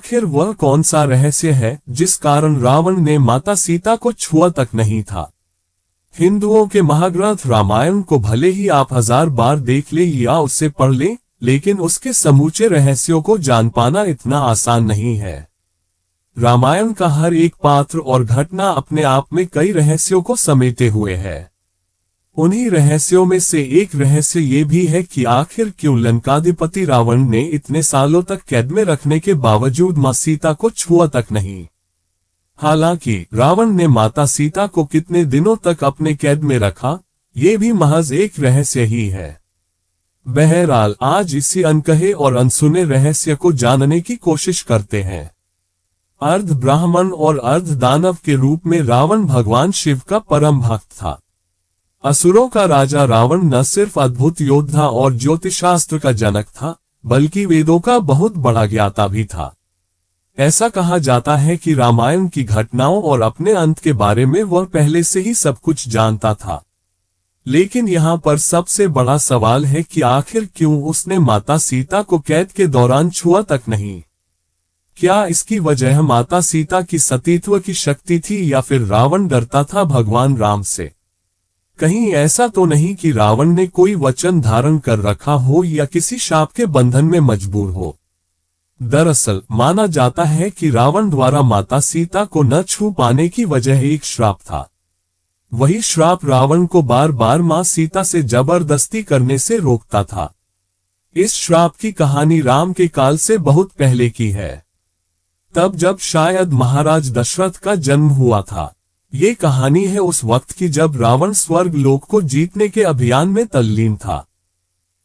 आखिर वह कौन सा रहस्य है जिस कारण रावण ने माता सीता को छुआ तक नहीं था। हिंदुओं के महाग्रंथ रामायण को भले ही आप 1000 बार देख ले या उससे पढ़ ले, लेकिन उसके समूचे रहस्यों को जान पाना इतना आसान नहीं है। रामायण का हर एक पात्र और घटना अपने आप में कई रहस्यों को समेटे हुए है। उन्हीं रहस्यों में से एक रहस्य ये भी है कि आखिर क्यों लंकाधिपति रावण ने इतने सालों तक कैद में रखने के बावजूद मां सीता को छुआ तक नहीं। हालांकि रावण ने माता सीता को कितने दिनों तक अपने कैद में रखा, ये भी महज एक रहस्य ही है। बहरहाल आज इसी अनकहे और अनसुने रहस्य को जानने की कोशिश करते हैं। अर्ध ब्राह्मण और अर्ध दानव के रूप में रावण भगवान शिव का परम भक्त था। असुरों का राजा रावण न सिर्फ अद्भुत योद्धा और ज्योतिषशास्त्र का जनक था, बल्कि वेदों का बहुत बड़ा ज्ञाता भी था। ऐसा कहा जाता है कि रामायण की घटनाओं और अपने अंत के बारे में वह पहले से ही सब कुछ जानता था। लेकिन यहाँ पर सबसे बड़ा सवाल है कि आखिर क्यों उसने माता सीता को कैद के दौरान छुआ तक नहीं। क्या इसकी वजह माता सीता की सतीत्व की शक्ति थी या फिर रावण डरता था भगवान राम से। कहीं ऐसा तो नहीं कि रावण ने कोई वचन धारण कर रखा हो या किसी शाप के बंधन में मजबूर हो। दरअसल माना जाता है कि रावण द्वारा माता सीता को न छू पाने की वजह एक श्राप था। वही श्राप रावण को बार बार मां सीता से जबरदस्ती करने से रोकता था। इस श्राप की कहानी राम के काल से बहुत पहले की है, तब जब शायद महाराज दशरथ का जन्म हुआ था। ये कहानी है उस वक्त की जब रावण स्वर्ग लोक को जीतने के अभियान में तल्लीन था।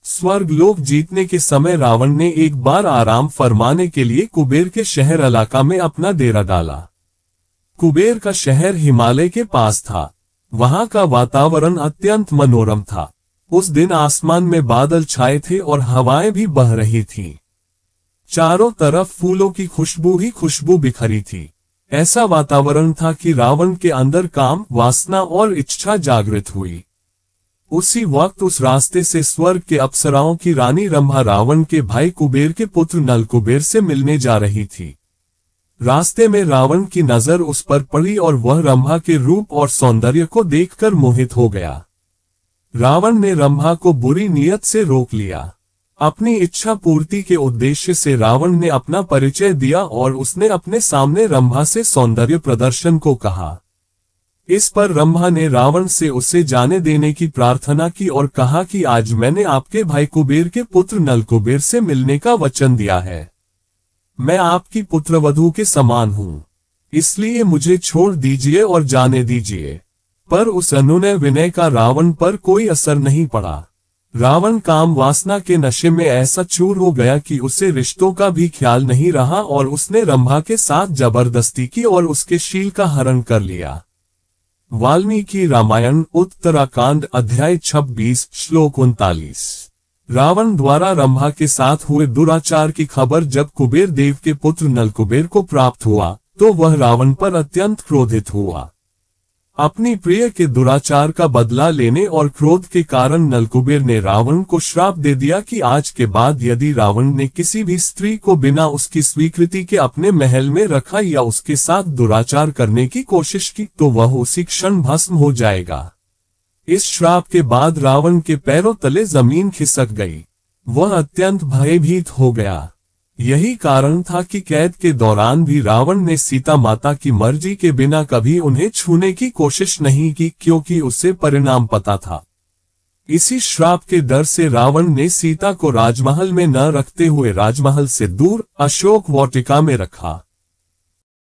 स्वर्ग लोक जीतने के समय रावण ने एक बार आराम फरमाने के लिए कुबेर के शहर इलाका में अपना डेरा डाला। कुबेर का शहर हिमालय के पास था। वहां का वातावरण अत्यंत मनोरम था। उस दिन आसमान में बादल छाए थे और हवाएं भी बह रही थीं। चारों तरफ फूलों की खुशबू ही खुशबू बिखरी थी। ऐसा वातावरण था कि रावण के अंदर काम, वासना और इच्छा जागृत हुई। उसी वक्त उस रास्ते से स्वर्ग के अप्सराओं की रानी रंभा रावण के भाई कुबेर के पुत्र नल कुबेर से मिलने जा रही थी। रास्ते में रावण की नजर उस पर पड़ी और वह रंभा के रूप और सौंदर्य को देखकर मोहित हो गया। रावण ने रंभा को बुरी नीयत से रोक लिया। अपनी इच्छा पूर्ति के उद्देश्य से रावण ने अपना परिचय दिया और उसने अपने सामने रंभा से सौंदर्य प्रदर्शन को कहा। इस पर रंभा ने रावण से उसे जाने देने की प्रार्थना की और कहा कि आज मैंने आपके भाई कुबेर के पुत्र नल कुबेर से मिलने का वचन दिया है। मैं आपकी पुत्रवधू के समान हूँ, इसलिए मुझे छोड़ दीजिए और जाने दीजिए। पर उस अनुनय विनय का रावण पर कोई असर नहीं पड़ा। रावण काम वासना के नशे में ऐसा चूर हो गया कि उसे रिश्तों का भी ख्याल नहीं रहा और उसने रंभा के साथ जबरदस्ती की और उसके शील का हरण कर लिया। वाल्मीकि रामायण उत्तराकांड अध्याय 26 श्लोक 39। रावण द्वारा रंभा के साथ हुए दुराचार की खबर जब कुबेर देव के पुत्र नल कुबेर को प्राप्त हुआ तो वह रावण पर अत्यंत क्रोधित हुआ। अपनी प्रिय के दुराचार का बदला लेने और क्रोध के कारण नलकुबेर ने रावण को श्राप दे दिया कि आज के बाद यदि रावण ने किसी भी स्त्री को बिना उसकी स्वीकृति के अपने महल में रखा या उसके साथ दुराचार करने की कोशिश की तो वह उसी क्षण भस्म हो जाएगा। इस श्राप के बाद रावण के पैरों तले जमीन खिसक गई। वह अत्यंत भयभीत हो गया। यही कारण था कि कैद के दौरान भी रावण ने सीता माता की मर्जी के बिना कभी उन्हें छूने की कोशिश नहीं की, क्योंकि उसे परिणाम पता था। इसी श्राप के डर से रावण ने सीता को राजमहल में न रखते हुए राजमहल से दूर अशोक वाटिका में रखा।